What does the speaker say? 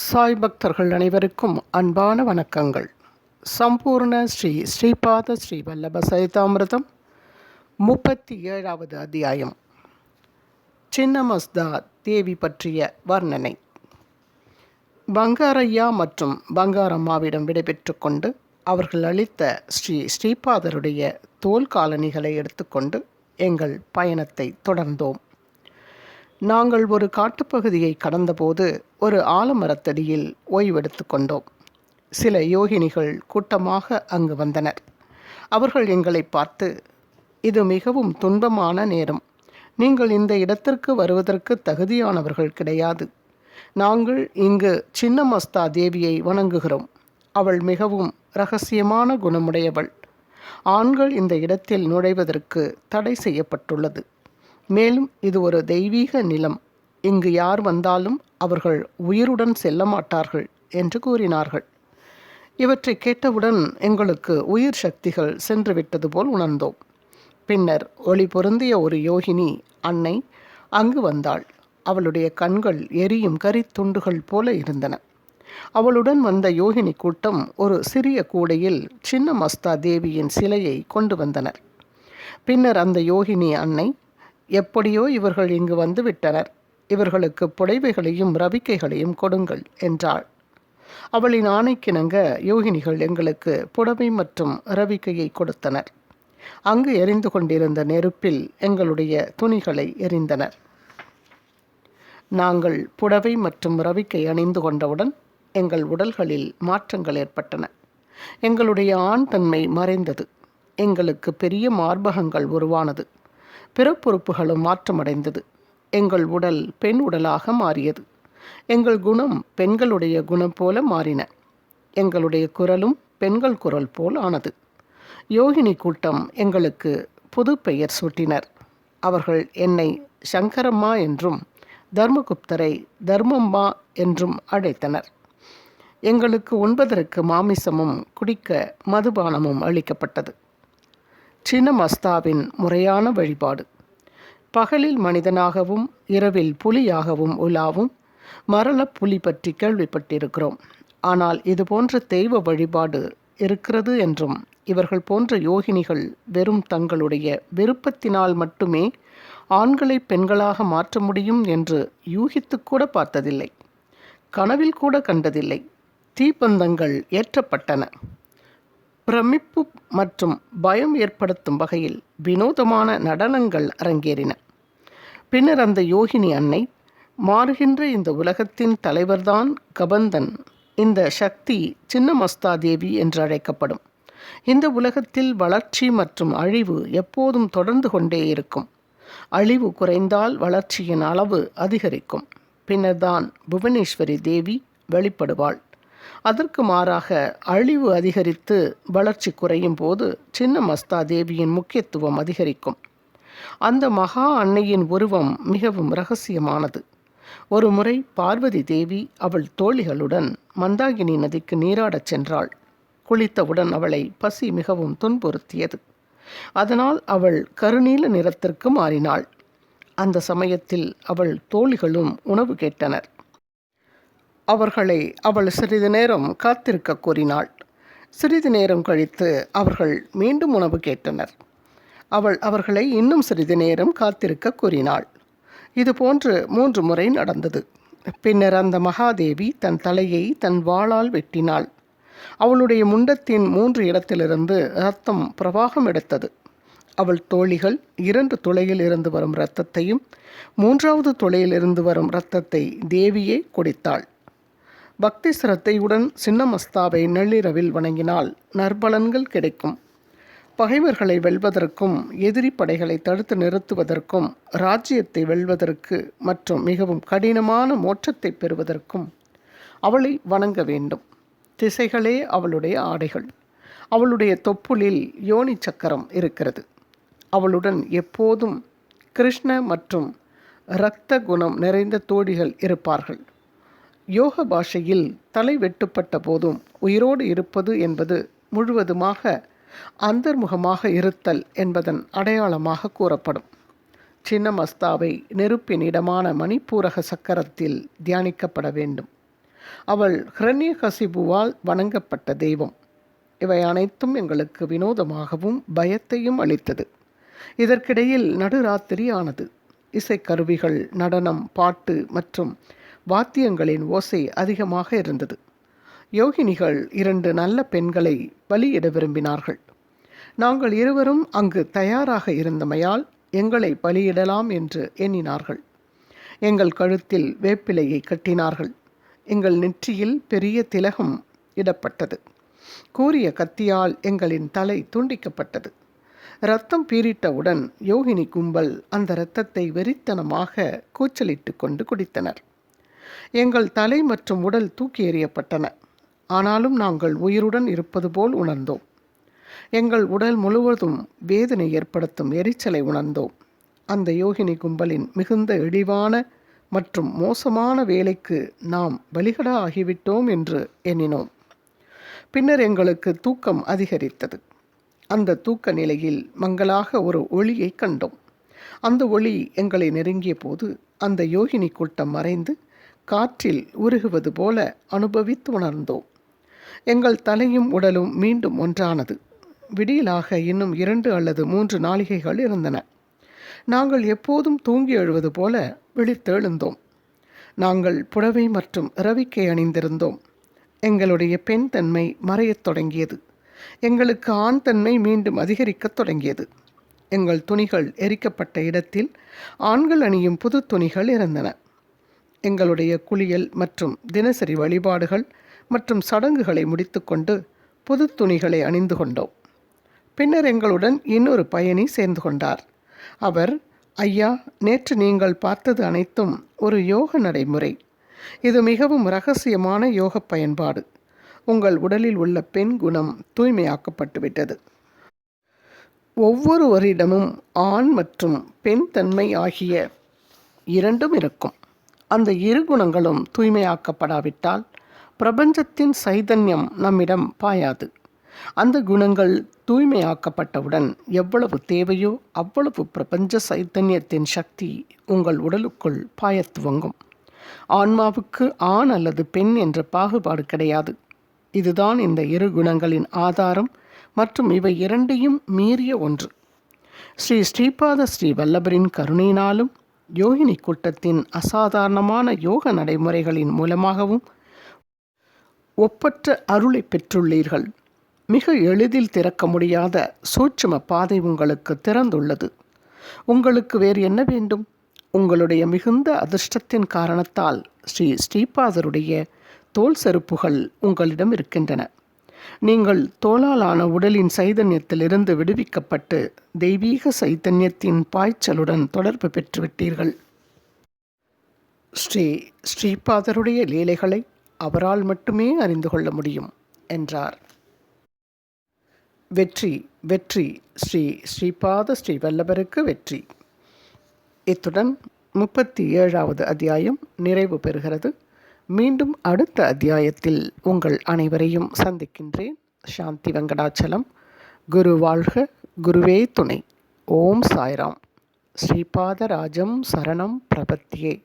சாய் பக்தர்கள் அனைவருக்கும் அன்பான வணக்கங்கள். சம்பூர்ண ஸ்ரீ ஸ்ரீபாத ஸ்ரீ வல்லப சரிதாமிர்தம் 37வது அத்தியாயம். சின்னமஸ்தா தேவி பற்றிய வர்ணனை. பங்காரையா மற்றும் பங்காரம்மாவிடம் விடைபெற்று கொண்டு அவர்கள் அளித்த ஸ்ரீ ஸ்ரீபாதருடைய தோல் காலணிகளை எடுத்துக்கொண்டு எங்கள் பயணத்தை தொடர்ந்தோம். நாங்கள் ஒரு காட்டுப்பகுதியை கடந்தபோது ஒரு ஆலமரத்தடியில் ஓய்வெடுத்து கொண்டோம். சில யோகினிகள் கூட்டமாக அங்கு வந்தனர். அவர்கள் எங்களை பார்த்து, இது மிகவும் துன்பமான நேரம். நீங்கள் இந்த இடத்திற்கு வருவதற்கு தகுதியானவர்கள் கிடையாது. நாங்கள் இங்கு சின்னமஸ்தா தேவியை வணங்குகிறோம். அவள் மிகவும் இரகசியமான குணமுடையவள். ஆண்கள் இந்த இடத்தில் நுழைவதற்கு தடை செய்யப்பட்டுள்ளது. மேலும் இது ஒரு தெய்வீக நிலம். இங்கு யார் வந்தாலும் அவர்கள் உயிருடன் செல்ல மாட்டார்கள் என்று கூறினார்கள். இவற்றை கேட்டவுடன் எங்களுக்கு உயிர் சக்திகள் சென்று விட்டது போல் உணர்ந்தோம். பின்னர் ஒளி பொருந்திய ஒரு யோகினி அன்னை அங்கு வந்தாள். அவளுடைய கண்கள் எரியும் கரித்துண்டுகள் போல இருந்தன. அவளுடன் வந்த யோகினி கூட்டம் ஒரு சிறிய கூடையில் சின்னமஸ்தா தேவியின் சிலையை கொண்டு வந்தனர். பின்னர் அந்த யோகினி அன்னை, எப்படியோ இவர்கள் இங்கு வந்து விட்டனர், இவர்களுக்கு புடைவைகளையும் ரவிக்கைகளையும் கொடுங்கள் என்றாள். அவளின் ஆணைக்கிணங்க யோகினிகள் எங்களுக்கு புடவை மற்றும் ரவிக்கையை கொடுத்தனர். அங்கு எரிந்து கொண்டிருந்த நெருப்பில் எங்களுடைய துணிகளை எரிந்தனர். நாங்கள் புடவை மற்றும் ரவிக்கை அணிந்து கொண்டவுடன் எங்கள் உடல்களில் மாற்றங்கள் ஏற்பட்டன. எங்களுடைய ஆண் தன்மை மறைந்தது. எங்களுக்கு பெரிய மார்பகங்கள் உருவானது. பிறப்புறுப்புகளும் மாற்றமடைந்தது. எங்கள் உடல் பெண் உடலாக மாறியது. எங்கள் குணம் பெண்களுடைய குணம் போல மாறின. எங்களுடைய குரலும் பெண்கள் குரல் போல் ஆனது. யோகினி கூட்டம் எங்களுக்கு புது பெயர் சூட்டினர். அவர்கள் என்னை சங்கரம்மா என்றும் தர்மகுப்தரை தர்மம்மா என்றும் அழைத்தனர். எங்களுக்கு உண்பதற்கு மாமிசமும் குடிக்க மதுபானமும் அளிக்கப்பட்டது. சின்னமஸ்தாவின் முறையான வழிபாடு. பகலில் மனிதனாகவும் இரவில் புலியாகவும் உலாவும் மரள புலி பற்றி கேள்விப்பட்டிருக்கிறோம். ஆனால் இது போன்ற தெய்வ வழிபாடு இருக்கிறது என்றும் இவர்கள் போன்ற யோகினிகள் வெறும் தங்களுடைய விருப்பத்தினால் மட்டுமே ஆண்களை பெண்களாக மாற்ற முடியும் என்று யூகித்துக்கூட பார்த்ததில்லை. கனவில் கூட கண்டதில்லை. தீப்பந்தங்கள் ஏற்றப்பட்டன. பிரமிப்பு மற்றும் பயம் ஏற்படுத்தும் வகையில் வினோதமான நடனங்கள் அரங்கேறின. பின்னர் அந்த யோகினி அன்னை, மாறுகின்ற இந்த உலகத்தின் தலைவர்தான் கபந்தன். இந்த சக்தி சின்னமஸ்தா தேவி என்று அழைக்கப்படும். இந்த உலகத்தில் வளர்ச்சி மற்றும் அழிவு எப்போதும் தொடர்ந்து கொண்டே இருக்கும். அழிவு குறைந்தால் வளர்ச்சியின் அளவு அதிகரிக்கும். பின்னர் தான் புவனேஸ்வரி தேவி வெளிப்படுவாள். அதற்கு மாறாக அழிவு அதிகரித்து வளர்ச்சி குறையும் போது சின்னமஸ்தா தேவியின் முக்கியத்துவம் அதிகரிக்கும். அந்த மகா அன்னையின் உருவம் மிகவும் இரகசியமானது. ஒரு முறை பார்வதி தேவி அவள் தோழிகளுடன் மந்தாகினி நதிக்கு நீராடச் சென்றாள். குளித்தவுடன் அவளை பசி மிகவும் துன்புறுத்தியது. அதனால் அவள் கருநீல நிறத்திற்கு மாறினாள். அந்த சமயத்தில் அவள் தோழிகளும் உணவு கேட்டனர். அவர்களை அவள் சிறிது நேரம் காத்திருக்க கூறினாள். சிறிது நேரம் கழித்து அவர்கள் மீண்டும் உணவு கேட்டனர். அவள் அவர்களை இன்னும் சிறிது நேரம் காத்திருக்க கூறினாள். இதுபோன்று 3 முறை நடந்தது. பின்னர் அந்த மகாதேவி தன் தலையை தன் வாளால் வெட்டினாள். அவளுடைய முண்டத்தின் 3 இடத்திலிருந்து இரத்தம் பிரவாகம் எடுத்தது. அவள் தோழிகள் 2 துளையில் இருந்து வரும் இரத்தத்தையும் 3வது துளையில் இருந்து வரும் இரத்தத்தை தேவியே குடித்தாள். பக்தி சிரத்தையுடன் சின்னமஸ்தாவை நள்ளிரவில் வணங்கினால் நற்பலன்கள் கிடைக்கும். பகைவர்களை வெல்வதற்கும் எதிரி படைகளை தடுத்து நிறுத்துவதற்கும் ராஜ்யத்தை வெல்வதற்கு மற்றும் மிகவும் கடினமான மோட்சத்தை பெறுவதற்கும் அவளை வணங்க வேண்டும். திசைகளே அவளுடைய ஆடைகள். அவளுடைய தொப்புளில் யோனி சக்கரம் இருக்கிறது. அவளுடன் எப்போதும் கிருஷ்ண மற்றும் இரத்த குணம் நிறைந்த தோழிகள் இருப்பார்கள். யோக பாஷையில் தலை வெட்டுப்பட்ட போதும் உயிரோடு இருப்பது என்பது முழுவதுமாக அந்தர்முகமாக இருத்தல் என்பதன் அடையாளமாக கூறப்படும். சின்னமஸ்தாவை நெருப்பின் இடமான மணிப்பூரக சக்கரத்தில் தியானிக்கப்பட வேண்டும். அவள் ஹிரண்யகசிபுவால் வணங்கப்பட்ட தெய்வம். இவை அனைத்தும் எங்களுக்கு வினோதமாகவும் பயத்தையும் அளித்தது. இதற்கிடையில் நடுராத்திரி ஆனது. இசைக்கருவிகள், நடனம், பாட்டு மற்றும் வாத்தியங்களின் ஓசை அதிகமாக இருந்தது. யோகினிகள் 2 நல்ல பெண்களை பலியிட விரும்பினார்கள். நாங்கள் இருவரும் அங்கு தயாராக இருந்தமையால் எங்களை பலியிடலாம் என்று எண்ணினார்கள். எங்கள் கழுத்தில் வேப்பிலையை கட்டினார்கள். எங்கள் நெற்றியில் பெரிய திலகம் இடப்பட்டது. கூரிய கத்தியால் எங்களின் தலை துண்டிக்கப்பட்டது. இரத்தம் பீரிட்டவுடன் யோகினி கும்பல் அந்த இரத்தத்தை வெறித்தனமாக கூச்சலிட்டு கொண்டு குடித்தனர். எங்கள் தலை மற்றும் உடல் தூக்கி எறியப்பட்டன. ஆனாலும் நாங்கள் உயிருடன் இருப்பது போல் உணர்ந்தோம். எங்கள் உடல் முழுவதும் வேதனை ஏற்படுத்தும் எரிச்சலை உணர்ந்தோம். அந்த யோகினி கும்பலின் மிகுந்த இழிவான மற்றும் மோசமான வேலைக்கு நாம் பலிகடா ஆகிவிட்டோம் என்று எண்ணினோம். பின்னர் எங்களுக்கு தூக்கம் அதிகரித்தது. அந்த தூக்க நிலையில் மங்கலாக ஒரு ஒளியை கண்டோம். அந்த ஒளி எங்களை நெருங்கிய போது அந்த யோகினி கூட்டம் மறைந்து காற்றில் உருகுவது போல அனுபவித்து உணர்ந்தோம். எங்கள் தலையும் உடலும் மீண்டும் ஒன்றானது. விடியலாக இன்னும் 2 அல்லது 3 நாளிகைகள் இருந்தன. நாங்கள் எப்போதும் தூங்கி எழுவது போல விழித்தெழுந்தோம். நாங்கள் புடவை மற்றும் ரவிக்கை அணிந்திருந்தோம். எங்களுடைய பெண் தன்மை மறையத் தொடங்கியது. எங்களுக்கு ஆண் தன்மை மீண்டும் அதிகரிக்கத் தொடங்கியது. எங்கள் துணிகள் எரிக்கப்பட்ட இடத்தில் ஆண்கள் அணியும் புது துணிகள் இருந்தன. எங்களுடைய குளியல் மற்றும் தினசரி வழிபாடுகள் மற்றும் சடங்குகளை முடித்துக்கொண்டு புது துணிகளை அணிந்து கொண்டோம். பின்னர் எங்களுடன் இன்னொரு பயணி சேர்ந்து கொண்டார். அவர், ஐயா, நேற்று நீங்கள் பார்த்தது அனைத்தும் ஒரு யோக நடைமுறை. இது மிகவும் இரகசியமான யோக பயன்பாடு. உங்கள் உடலில் உள்ள பெண் குணம் தூய்மையாக்கப்பட்டுவிட்டது. ஒவ்வொருவரிடமும் ஆண் மற்றும் பெண் தன்மை ஆகிய 2ம் இருக்கும். அந்த 2 குணங்களும் தூய்மையாக்கப்படாவிட்டால் பிரபஞ்சத்தின் சைதன்யம் நம்மிடம் பாயாது. அந்த குணங்கள் தூய்மையாக்கப்பட்டவுடன் எவ்வளவு தேவையோ அவ்வளவு பிரபஞ்ச சைத்தன்யத்தின் சக்தி உங்கள் உடலுக்குள் பாயத் துவங்கும். ஆன்மாவுக்கு ஆண் அல்லது பெண் என்ற பாகுபாடு கிடையாது. இதுதான் இந்த 2 குணங்களின் ஆதாரம் மற்றும் இவை 2ஐயும் மீறிய ஒன்று. ஸ்ரீபாத ஸ்ரீ வல்லபரின் கருணையினாலும் யோகினி கூட்டத்தின் அசாதாரணமான யோக நடைமுறைகளின் மூலமாகவும் ஒப்பற்ற அருளை பெற்றுள்ளீர்கள். மிக எளிதில் திறக்க முடியாத சூட்சும பாதை உங்களுக்கு திறந்துள்ளது. உங்களுக்கு வேறு என்ன வேண்டும்? உங்களுடைய மிகுந்த அதிர்ஷ்டத்தின் காரணத்தால் ஸ்ரீபாதருடைய தோல் செருப்புகள் உங்களிடம் இருக்கின்றன. நீங்கள் தோளாலான உடலின் சைதன்யத்திலிருந்து விடுவிக்கப்பட்டு தெய்வீக சைத்தன்யத்தின் பாய்ச்சலுடன் தொடர்பு பெற்றுவிட்டீர்கள். ஸ்ரீபாதருடைய லீலைகளை அவரால் மட்டுமே அறிந்து கொள்ள முடியும் என்றார். வெற்றி வெற்றி ஸ்ரீபாத ஸ்ரீ வல்லபருக்கு வெற்றி. இத்துடன் 37வது அத்தியாயம் நிறைவு பெறுகிறது. மீண்டும் அடுத்த அத்தியாயத்தில் உங்கள் அனைவரையும் சந்திக்கின்றேன். சாந்தி வெங்கடாச்சலம். குரு வாழ்க, குருவே துணை. ஓம் சாய்ராம். ஸ்ரீபாத ராஜம் சரணம் பிரபத்தியே.